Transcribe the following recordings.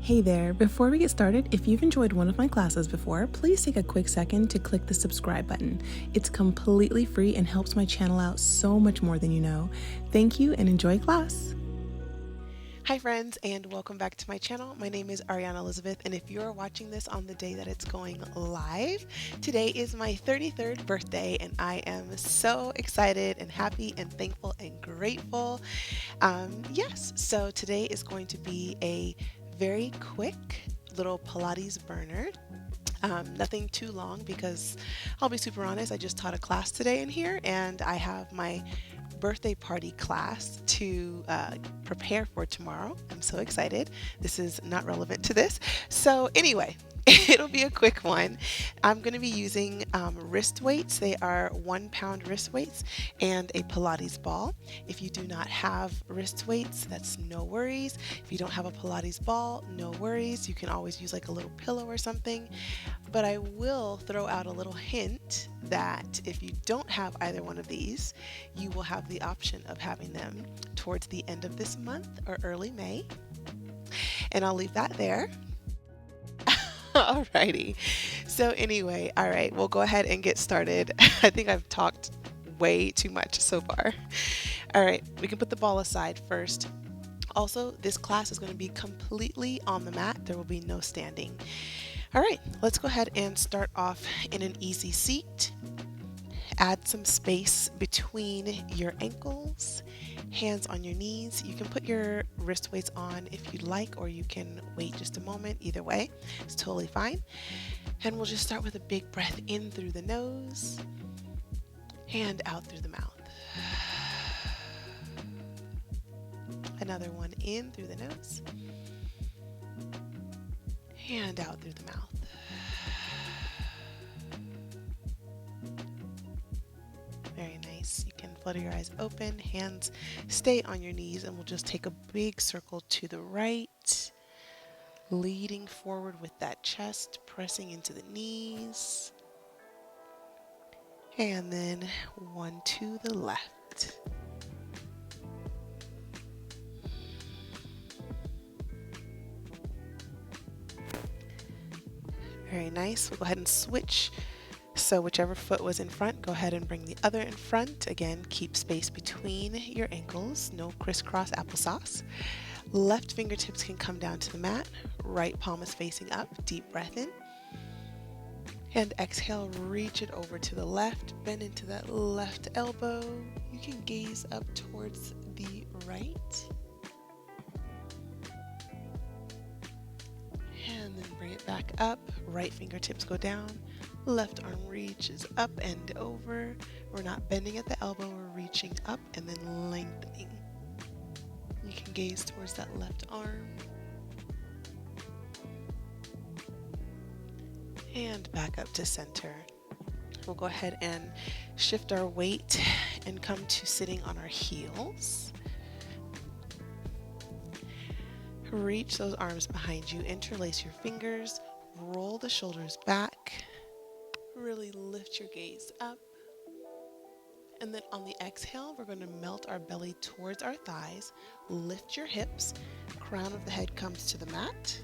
Hey there, before we get started, if you've enjoyed one of my classes before, please take a quick second to click the subscribe button. It's completely free and helps my channel out so much more than you know. Thank you and enjoy class. Hi friends, and welcome back to my channel. My name is Arianna Elizabeth, and if you're watching this on the day that it's going live, today is my 33rd birthday, and I am so excited and happy and thankful and grateful. So today is going to be a very quick little Pilates burner. Nothing too long because I'll be super honest, I just taught a class today in here and I have my birthday party class to prepare for tomorrow. I'm so excited. This is not relevant to this. So anyway, it'll be a quick one. I'm going to be using wrist weights. They are 1 pound wrist weights and a Pilates ball. If you do not have wrist weights, that's no worries. If you don't have a Pilates ball, no worries. You can always use like a little pillow or something. But I will throw out a little hint that if you don't have either one of these, you will have the option of having them towards the end of this month or early May. And I'll leave that there. Alrighty. So anyway, all right, we'll go ahead and get started. I think I've talked way too much so far. All right, we can put the ball aside first. Also, this class is going to be completely on the mat. There will be no standing. All right, let's go ahead and start off in an easy seat. Add some space between your ankles, hands on your knees. You can put your wrist weights on if you'd like, or you can wait just a moment. Either way, it's totally fine. And we'll just start with a big breath in through the nose and out through the mouth. Another one in through the nose and out through the mouth. Very nice. You can flutter your eyes open, hands stay on your knees, and we'll just take a big circle to the right, leading forward with that chest, pressing into the knees. And then one to the left. Very nice. We'll go ahead and switch. So whichever foot was in front, go ahead and bring the other in front. Again, keep space between your ankles, no crisscross applesauce. Left fingertips can come down to the mat. Right palm is facing up. Deep breath in. And exhale, reach it over to the left. Bend into that left elbow. You can gaze up towards the right. And then bring it back up. Right fingertips go down. Left arm reaches up and over. We're not bending at the elbow, we're reaching up and then lengthening. You can gaze towards that left arm. And back up to center. We'll go ahead and shift our weight and come to sitting on our heels. Reach those arms behind you, interlace your fingers, roll the shoulders back. Really lift your gaze up. And then on the exhale, we're going to melt our belly towards our thighs. Lift your hips. Crown of the head comes to the mat.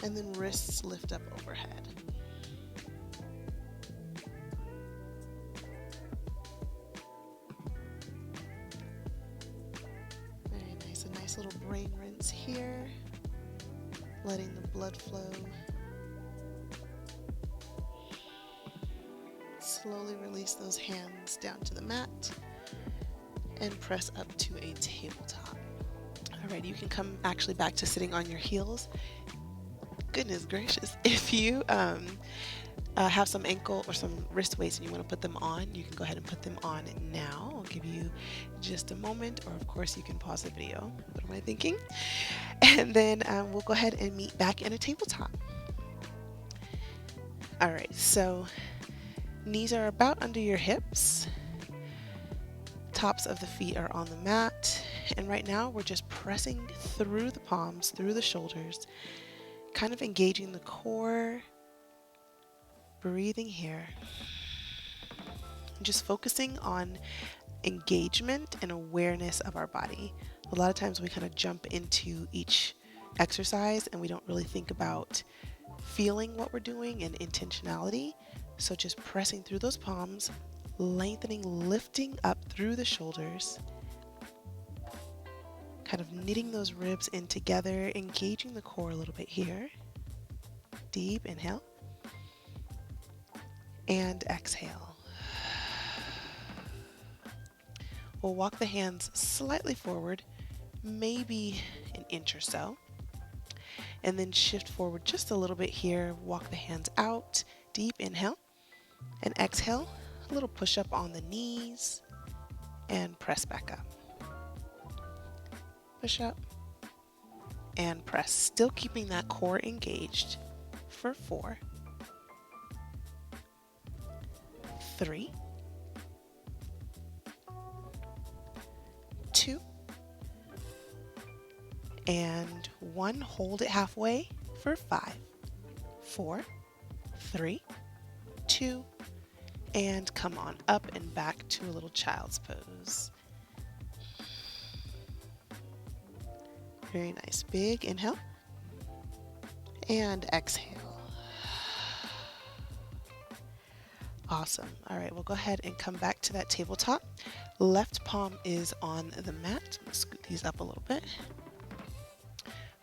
And then wrists lift up overhead. Very nice. A nice little brain rinse here. Letting the blood flow. Slowly release those hands down to the mat and press up to a tabletop. All right, you can come actually back to sitting on your heels. Goodness gracious. If you have some ankle or some wrist weights and you want to put them on, you can go ahead and put them on now. I'll give you just a moment, or of course you can pause the video. What am I thinking? And then we'll go ahead and meet back in a tabletop. All right, so knees are about under your hips. Tops of the feet are on the mat. And right now we're just pressing through the palms, through the shoulders, kind of engaging the core, breathing here. Just focusing on engagement and awareness of our body. A lot of times we kind of jump into each exercise and we don't really think about feeling what we're doing and intentionality. So just pressing through those palms, lengthening, lifting up through the shoulders, kind of knitting those ribs in together, engaging the core a little bit here. Deep inhale and exhale. We'll walk the hands slightly forward, maybe an inch or so, and then shift forward just a little bit here. Walk the hands out. Deep inhale and exhale. A little push up on the knees and press back up. Push up and press, still keeping that core engaged for 4, 3, 2, and 1. Hold it halfway for 5, 4, 3, 2, and come on up and back to a little child's pose. Very nice. Big inhale and exhale. Awesome. All right, we'll go ahead and come back to that tabletop. Left palm is on the mat. Let's scoot these up a little bit.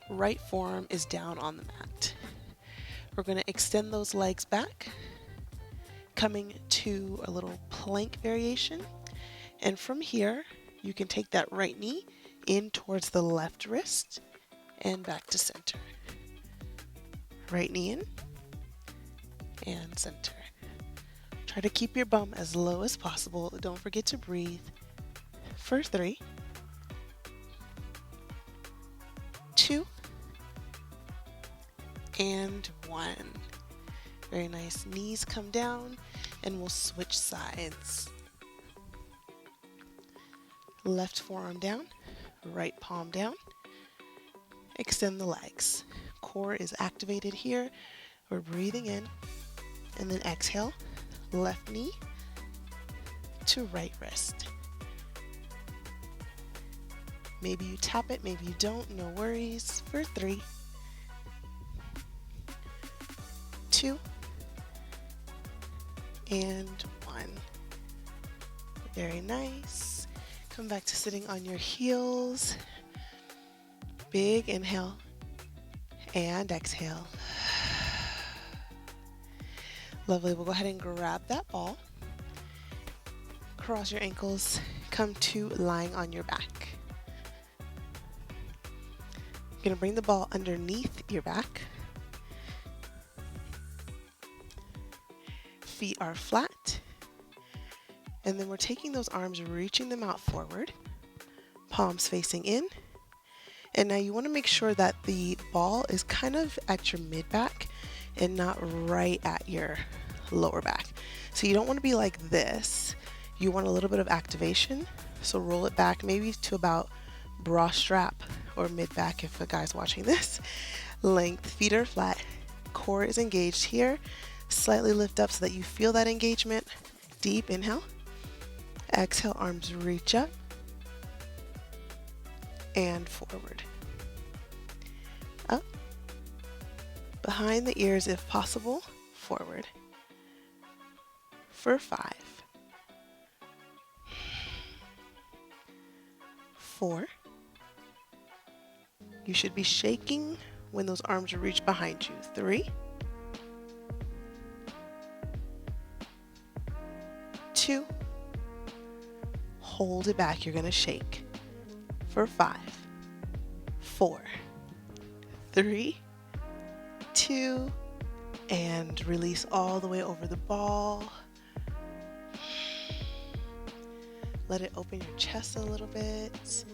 Right forearm is down on the mat. We're going to extend those legs back, coming to a little plank variation. And from here, you can take that right knee in towards the left wrist and back to center. Right knee in and center. Try to keep your bum as low as possible. Don't forget to breathe. For 3, 2, and 1. Very nice. Knees come down and we'll switch sides. Left forearm down, right palm down. Extend the legs. Core is activated here. We're breathing in and then exhale. Left knee to right wrist. Maybe you tap it, maybe you don't, no worries. For 3, 2, and 1. Very nice. Come back to sitting on your heels. Big inhale and exhale. Lovely. We'll go ahead and grab that ball. Cross your ankles. Come to lying on your back. You're going to bring the ball underneath your back. Feet are flat. And then we're taking those arms, reaching them out forward. Palms facing in. And now you want to make sure that the ball is kind of at your mid-back and not right at your lower back. So you don't want to be like this. You want a little bit of activation. So roll it back maybe to about bra strap or mid-back if a guy's watching this. Length, feet are flat, core is engaged here. Slightly lift up so that you feel that engagement. Deep inhale. Exhale, arms reach up and forward. Up. Behind the ears if possible, forward. For 5, 4. You should be shaking when those arms reach behind you. 3, 2. Hold it back. You're going to shake. For 5, 4, 3, 2, and release all the way over the ball. Let it open your chest a little bit.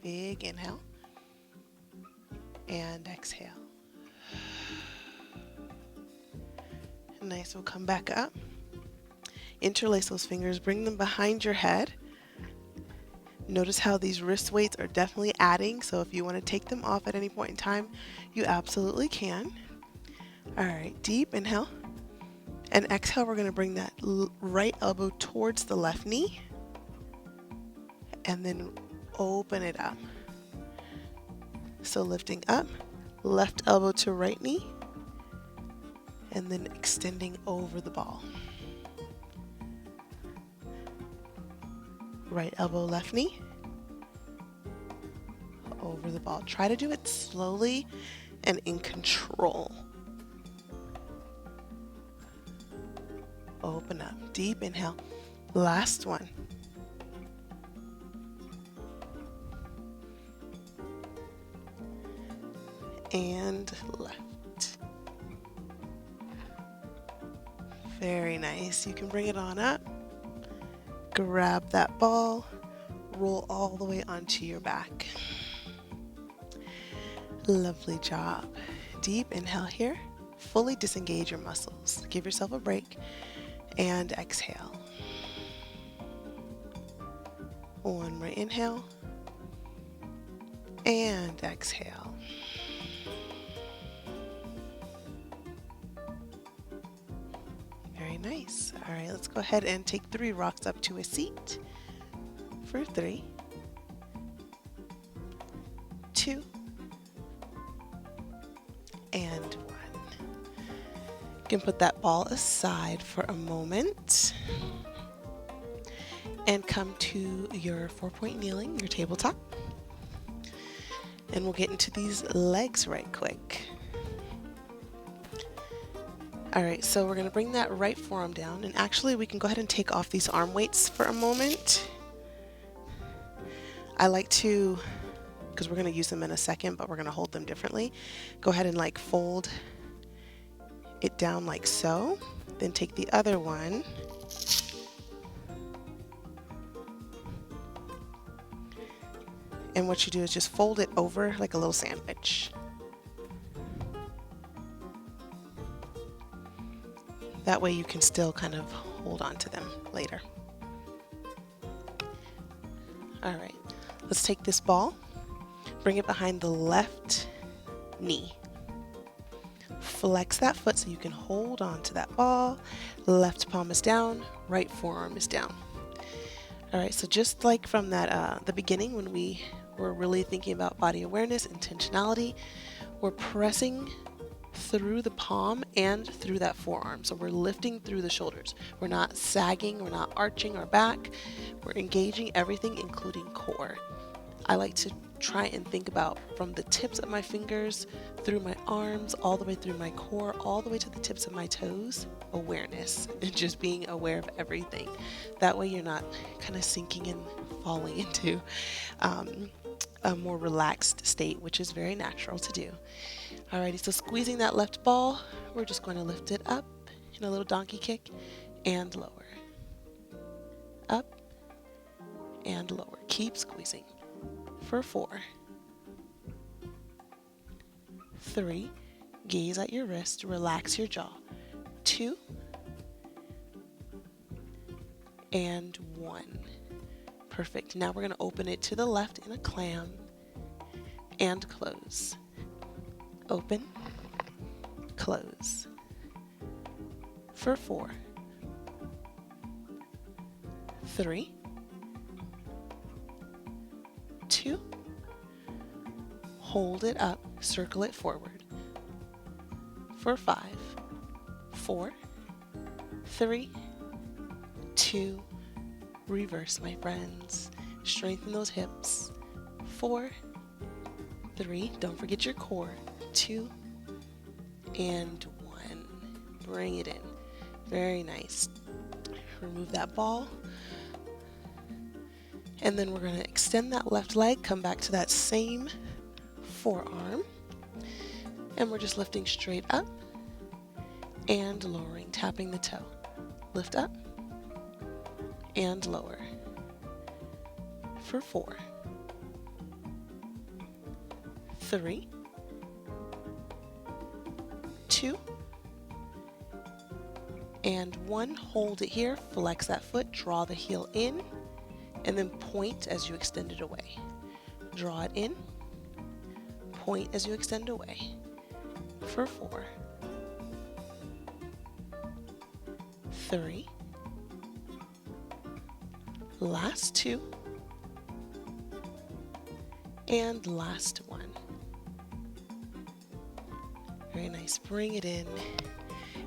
Big inhale and exhale. Nice, we'll come back up. Interlace those fingers, bring them behind your head. Notice how these wrist weights are definitely adding, so if you want to take them off at any point in time, you absolutely can. All right, deep inhale and exhale. We're going to bring that right elbow towards the left knee and then open it up. So lifting up, left elbow to right knee, and then extending over the ball. Right elbow, left knee, over the ball. Try to do it slowly and in control. Open up, deep inhale. Last one. And left. Very nice. You can bring it on up. Grab that ball. Roll all the way onto your back. Lovely job. Deep inhale here. Fully disengage your muscles. Give yourself a break. And exhale. One more inhale. And exhale. Very nice. All right, let's go ahead and take 3 rocks up to a seat for 3, 2, and 1. You can put that ball aside for a moment and come to your 4-point kneeling, your tabletop. And we'll get into these legs right quick. All right, so we're gonna bring that right forearm down, and actually we can go ahead and take off these arm weights for a moment. I like to, because we're gonna use them in a second, but we're gonna hold them differently. Go ahead and like fold it down like so, then take the other one and what you do is just fold it over like a little sandwich. That way you can still kind of hold on to them later. All right, let's take this ball, bring it behind the left knee. Flex that foot so you can hold on to that ball. Left palm is down, right forearm is down. All right, so just like from that the beginning when we were really thinking about body awareness, intentionality, we're pressing through the palm and through that forearm. So we're lifting through the shoulders. We're not sagging, we're not arching our back. We're engaging everything, including core. I like to try and think about from the tips of my fingers, through my arms, all the way through my core, all the way to the tips of my toes, awareness, and just being aware of everything. That way you're not kind of sinking and falling into a more relaxed state, which is very natural to do. Alrighty, so squeezing that left ball, we're just going to lift it up in a little donkey kick and lower. Up and lower. Keep squeezing. For 4, 3, gaze at your wrist, relax your jaw. 2, and 1. Perfect. Now we're going to open it to the left in a clam and close. Open, close. For 4, 3, 2, hold it up, circle it forward. For 5, 4, 3, 2, reverse, my friends. Strengthen those hips. 4, 3, don't forget your core. 2, and 1. Bring it in. Very nice. Remove that ball. And then we're going to extend that left leg, come back to that same forearm. And we're just lifting straight up and lowering, tapping the toe. Lift up and lower. For 4, 3, 2, and 1. Hold it here, flex that foot, draw the heel in, and then point as you extend it away. Draw it in, point as you extend away. For 4, 3, last 2, And last one. Very nice. Bring it in.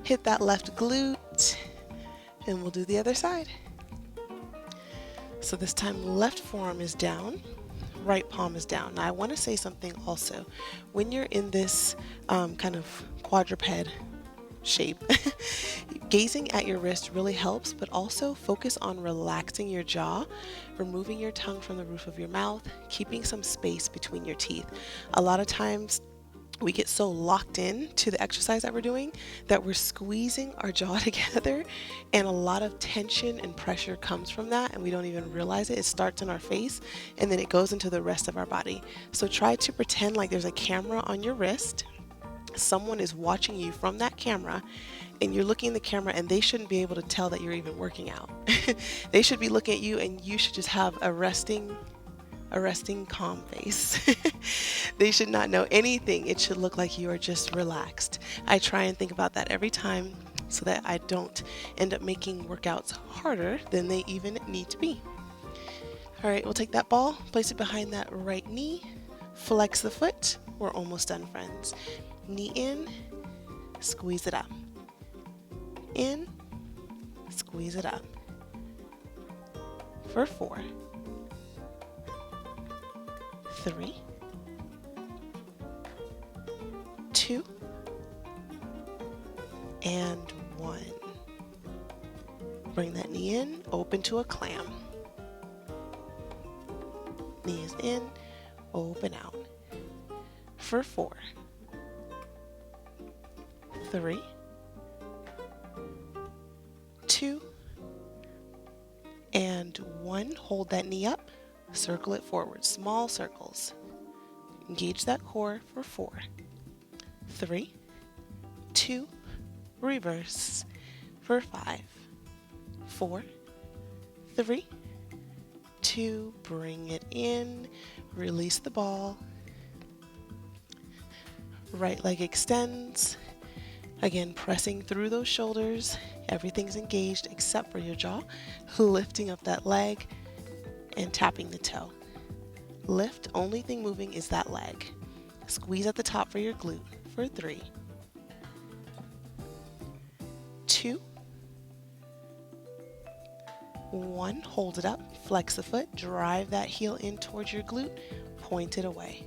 Hit that left glute, and we'll do the other side. So this time, left forearm is down, right palm is down. Now I want to say something also. When you're in this kind of quadruped shape, gazing at your wrist really helps, but also focus on relaxing your jaw, removing your tongue from the roof of your mouth, keeping some space between your teeth. A lot of times we get so locked in to the exercise that we're doing that we're squeezing our jaw together, and a lot of tension and pressure comes from that, and we don't even realize it. It starts in our face and then it goes into the rest of our body. So try to pretend like there's a camera on your wrist. Someone is watching you from that camera, and you're looking in the camera, and they shouldn't be able to tell that you're even working out. They should be looking at you, and you should just have a resting, calm face. They should not know anything. It should look like you are just relaxed. I try and think about that every time so that I don't end up making workouts harder than they even need to be. All right, we'll take that ball, place it behind that right knee, flex the foot. We're almost done, friends. Knee in, squeeze it up. In, squeeze it up. For 4, 3, 2, and 1. Bring that knee in, open to a clam. Knee is in, open out. For 4, 3, 2, and 1. Hold that knee up, circle it forward, small circles. Engage that core for 4, 3, 2, reverse for 5, 4, 3, 2, bring it in, release the ball. Right leg extends. Again, pressing through those shoulders. Everything's engaged except for your jaw. Lifting up that leg and tapping the toe. Lift, only thing moving is that leg. Squeeze at the top for your glute for 3, 2, 1. Hold it up, flex the foot, drive that heel in towards your glute, point it away.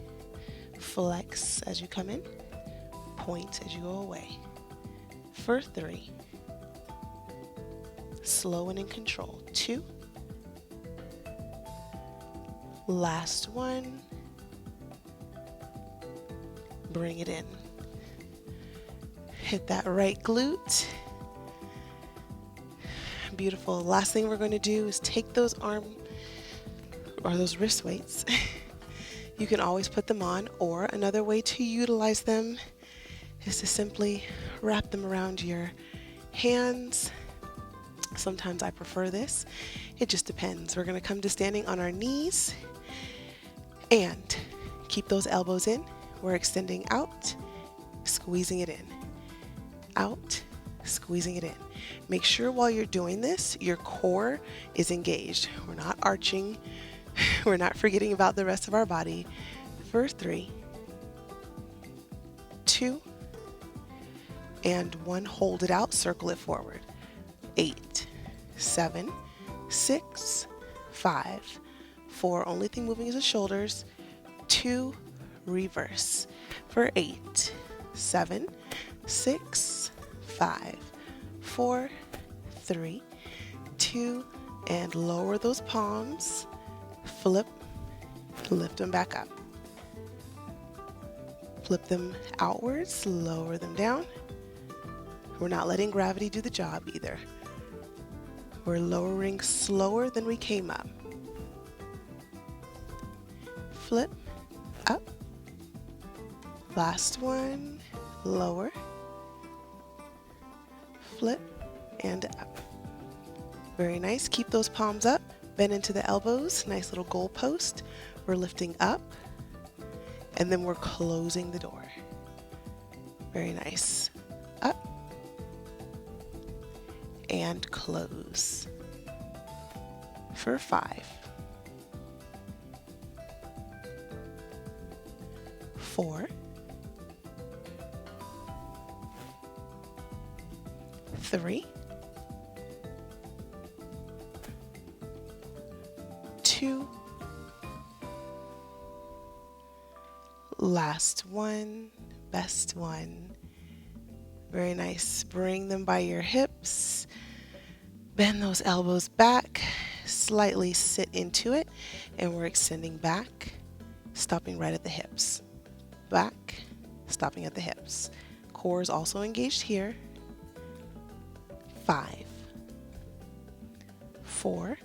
Flex as you come in, point as you go away. For 3, slow and in control. 2, last one, bring it in. Hit that right glute. Beautiful. Last thing we're going to do is take those those wrist weights. You can always put them on, or another way to utilize them is to simply wrap them around your hands. Sometimes I prefer this. It just depends. We're going to come to standing on our knees and keep those elbows in. We're extending out, squeezing it in. Out, squeezing it in. Make sure while you're doing this, your core is engaged. We're not arching. We're not forgetting about the rest of our body. For 3, 2, and 1. Hold it out, circle it forward. 8, 7, 6, 5, 4. Only thing moving is the shoulders. 2, reverse. For 8, 7, 6, 5, 4, 3, 2, and lower those palms. Flip, lift them back up. Flip them outwards, lower them down. We're not letting gravity do the job either. We're lowering slower than we came up. Flip, up. Last one, lower. Flip, and up. Very nice. Keep those palms up. Bend into the elbows. Nice little goal post. We're lifting up. And then we're closing the door. Very nice. Up. And close. For 5, 4, 3, 2, last one, best one. Very nice. Bring them by your hips. Bend those elbows back. Slightly sit into it. And we're extending back, stopping right at the hips. Back, stopping at the hips. Core is also engaged here. 5, 4,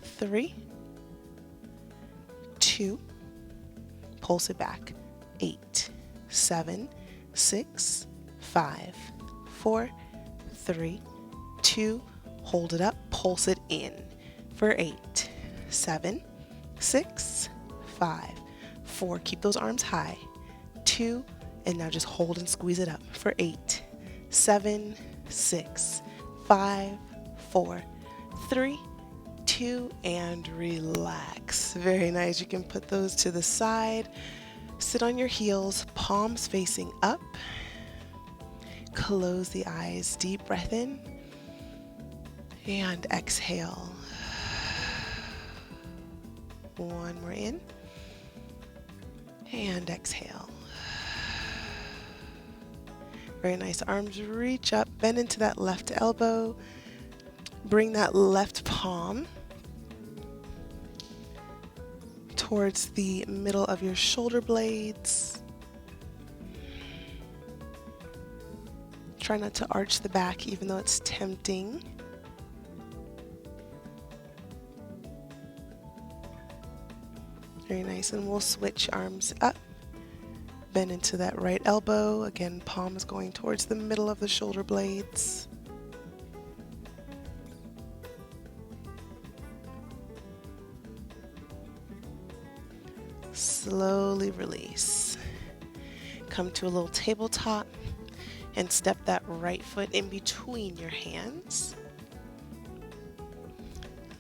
3, 2, pulse it back. 8, 7, 6, 5, 4, 3, 2, hold it up, pulse it in for 8, 7, 6, 5, 4, keep those arms high, 2, and now just hold and squeeze it up for 8, 7, 6, 5, 4, 3, 2, and relax. Very nice. You can put those to the side. Sit on your heels, palms facing up. Close the eyes. Deep breath in. And exhale. One more in. And exhale. Very nice. Arms reach up. Bend into that left elbow. Bring that left palm towards the middle of your shoulder blades. Try not to arch the back even though it's tempting. Very nice, and we'll switch arms up. Bend into that right elbow. Again, palm is going towards the middle of the shoulder blades. Slowly release. Come to a little tabletop and step that right foot in between your hands.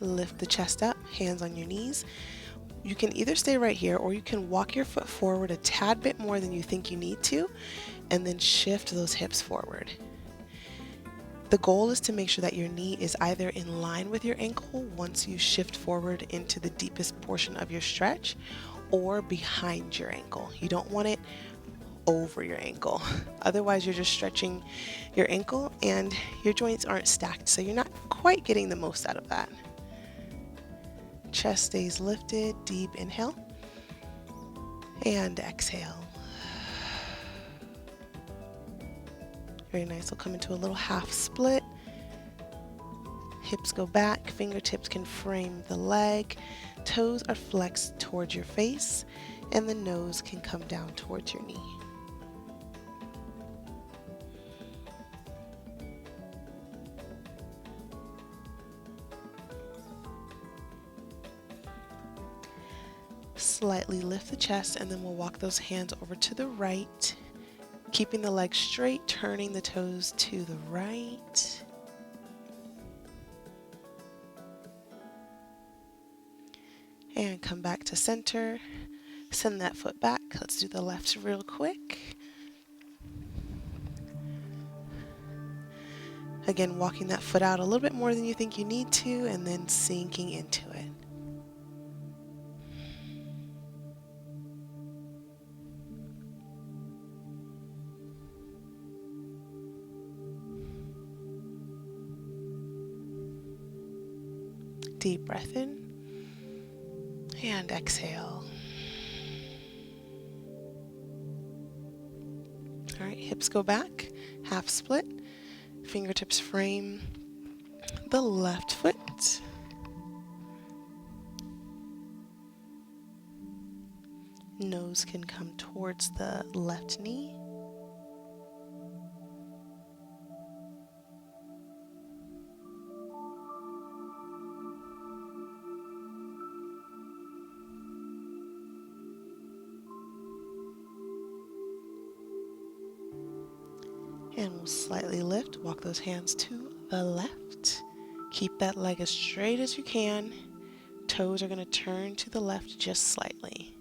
Lift the chest up, hands on your knees. You can either stay right here or you can walk your foot forward a tad bit more than you think you need to and then shift those hips forward. The goal is to make sure that your knee is either in line with your ankle once you shift forward into the deepest portion of your stretch or behind your ankle. You don't want it over your ankle. Otherwise, you're just stretching your ankle and your joints aren't stacked, so you're not quite getting the most out of that. Chest stays lifted. Deep inhale and exhale. Very nice. We'll come into a little half split. Hips go back, fingertips can frame the leg, toes are flexed towards your face, and the nose can come down towards your knee. Slightly lift the chest, and then we'll walk those hands over to the right, keeping the legs straight, turning the toes to the right. And come back to center. Send that foot back. Let's do the left real quick. Again, walking that foot out a little bit more than you think you need to, and then sinking into it. Deep breath in and exhale. All right, hips go back, half split, fingertips frame the left foot. Nose can come towards the left knee. And we'll slightly lift, walk those hands to the left. Keep that leg as straight as you can. Toes are going to turn to the left just slightly.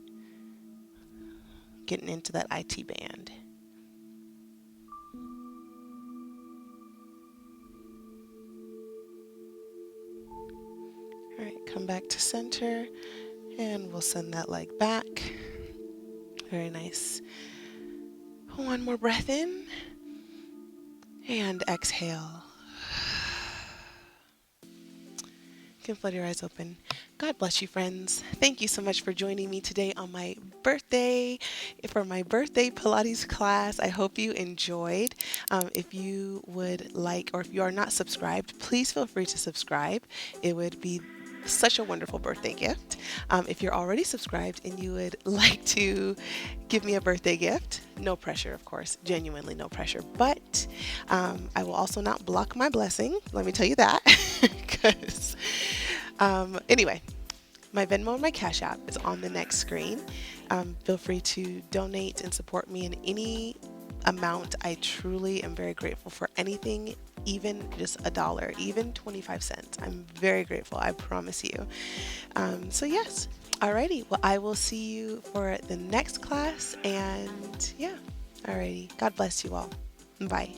getting into that IT band. All right, come back to center, and we'll send that leg back. Very nice. One more breath in, and exhale. You can float your eyes open. God bless you, friends. Thank you so much for joining me today on my birthday, for my birthday Pilates class. I hope you enjoyed. If you would like, or if you are not subscribed, please feel free to subscribe. It would be such a wonderful birthday gift. If you're already subscribed and you would like to give me a birthday gift, no pressure, of course, genuinely no pressure, but I will also not block my blessing. Let me tell you that. Because anyway, my Venmo and my Cash App is on the next screen. Feel free to donate and support me in any amount. I truly am very grateful for anything, even just $1, even 25 cents. I'm very grateful, I promise you. So yes, alrighty. Well, I will see you for the next class, and yeah, alrighty. God bless you all. Bye.